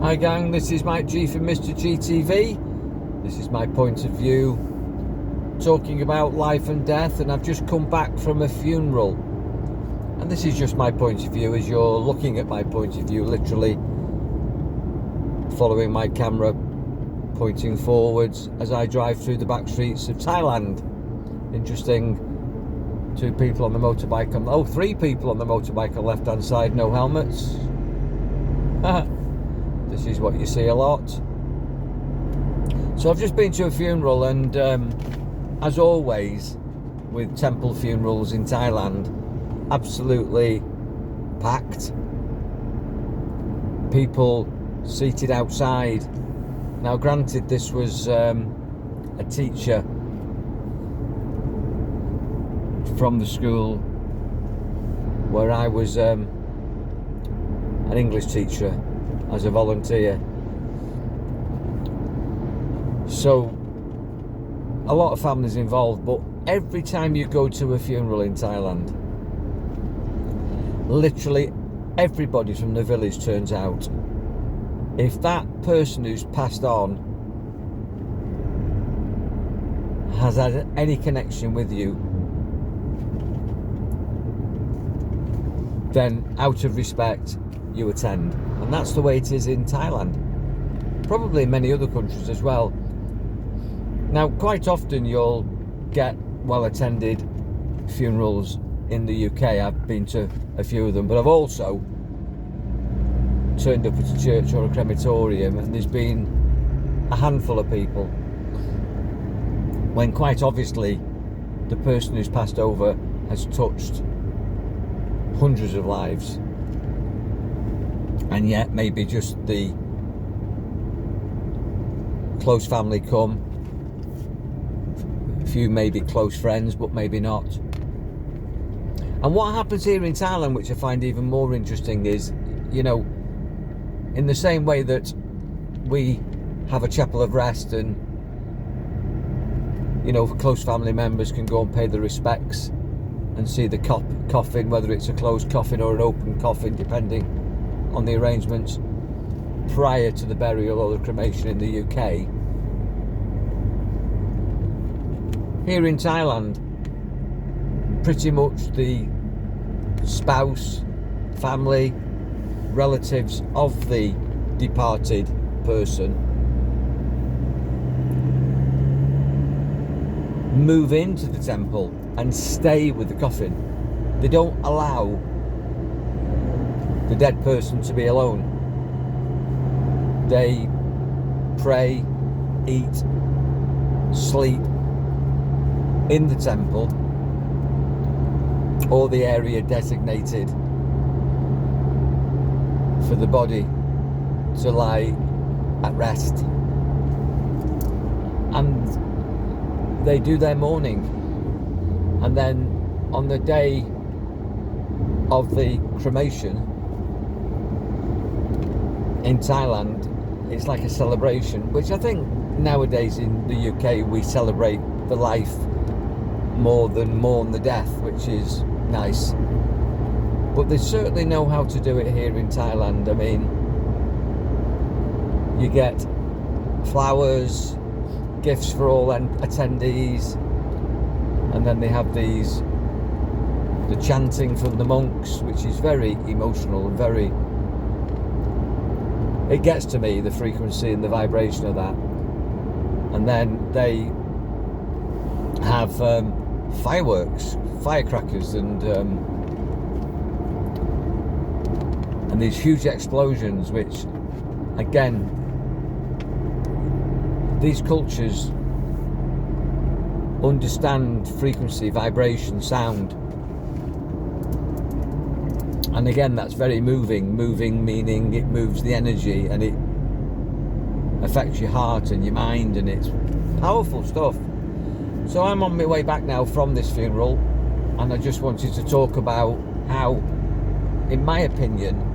Hi gang, this is Mike G from Mr. GTV. This is my point of view talking about life and death, and I've just come back from a funeral. And this is just my point of view as you're looking at my point of view, literally following my camera pointing forwards as I drive through the back streets of Thailand. Interesting, 2 people on the motorbike, 3 people on the motorbike on the left hand side, no helmets. This is what you see a lot. So I've just been to a funeral, and as always with temple funerals in Thailand, absolutely packed. People seated outside. Now granted, this was a teacher from the school where I was an English teacher as a volunteer. So a lot of families involved, but every time you go to a funeral in Thailand, literally everybody from the village turns out. If that person who's passed on has had any connection with you, then out of respect you attend. And that's the way it is in Thailand, probably in many other countries as well. Now quite often you'll get well attended funerals in the UK. I've been to a few of them, but I've also turned up at a church or a crematorium and there's been a handful of people, when quite obviously the person who's passed over has touched hundreds of lives, and yet maybe just the close family come, a few maybe close friends, but maybe not. And what happens here in Thailand, which I find even more interesting, is, you know, in the same way that we have a chapel of rest and, you know, close family members can go and pay their respects and see the coffin, whether it's a closed coffin or an open coffin, depending on the arrangements, prior to the burial or the cremation in the UK. Here in Thailand, pretty much the spouse, family, relatives of the departed person move into the temple and stay with the coffin. They don't allow the dead person to be alone. They pray, eat, sleep in the temple or the area designated for the body to lie at rest, and they do their mourning. And then on the day of the cremation in Thailand, it's like a celebration, which I think nowadays in the UK we celebrate the life more than mourn the death, which is nice. But they certainly know how to do it here in Thailand. I mean, you get flowers, gifts for all attendees, and then they have the chanting from the monks, which is very emotional and very, it gets to me, the frequency and the vibration of that. And then they have fireworks, firecrackers, and these huge explosions, which again, these cultures understand frequency, vibration, sound, and again that's very moving meaning it moves the energy and it affects your heart and your mind, and it's powerful stuff. So I'm on my way back now from this funeral, and I just wanted to talk about how, in my opinion,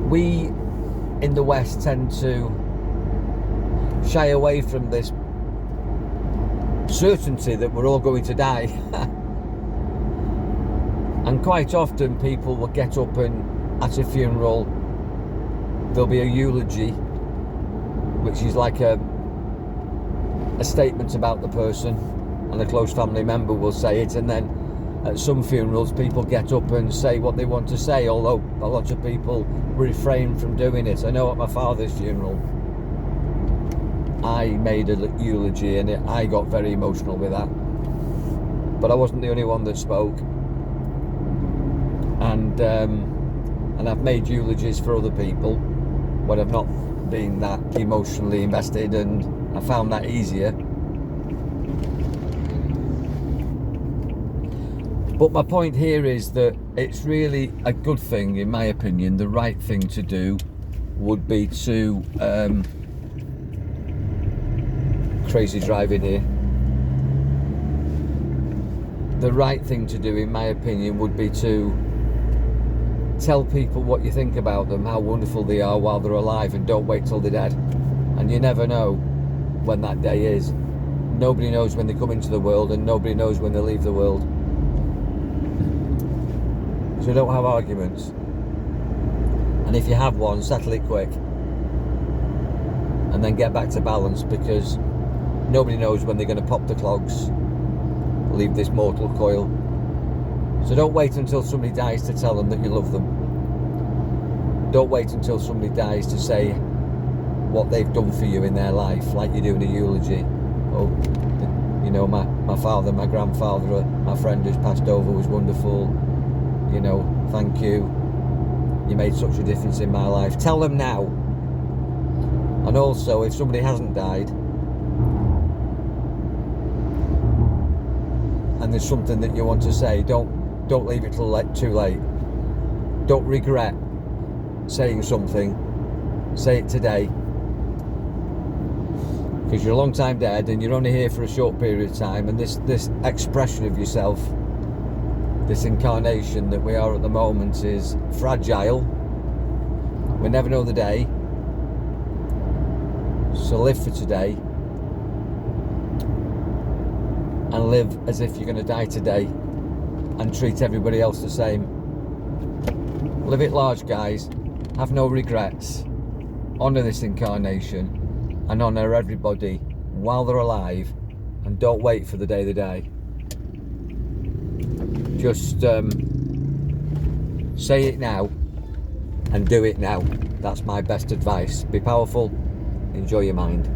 we in the West tend to shy away from this certainty that we're all going to die. And quite often people will get up and at a funeral there'll be a eulogy, which is like a statement about the person, and a close family member will say it, and then at some funerals people get up and say what they want to say, although a lot of people refrain from doing it. I know at my father's funeral I made a eulogy, and I got very emotional with that, but I wasn't the only one that spoke. And I've made eulogies for other people when I've not been that emotionally invested, and I found that easier. But my point here is that it's really a good thing, in my opinion. The right thing to do would be to crazy driving here. The right thing to do, in my opinion, would be to tell people what you think about them, how wonderful they are while they're alive, and don't wait till they're dead. And you never know when that day is. Nobody knows when they come into the world, and nobody knows when they leave the world. So don't have arguments, and if you have one, settle it quick and then get back to balance, because nobody knows when they're going to pop the clogs, leave this mortal coil. So don't wait until somebody dies to tell them that you love them. Don't wait until somebody dies to say what they've done for you in their life, like you do in a eulogy. Oh, you know, my father, my grandfather, my friend who's passed over was wonderful. You know, thank you. You made such a difference in my life. Tell them now. And also, if somebody hasn't died, and there's something that you want to say, don't leave it till too late. Don't regret saying something. Say it today, because you're a long time dead, and you're only here for a short period of time. And this expression of yourself, this incarnation that we are at the moment, is fragile. We never know the day, so live for today, and live as if you're going to die today, and treat everybody else the same. Live it large, guys. Have no regrets. Honour this incarnation, and honour everybody while they're alive, and don't wait for the day they die. Just say it now and do it now. That's my best advice. Be powerful, enjoy your mind.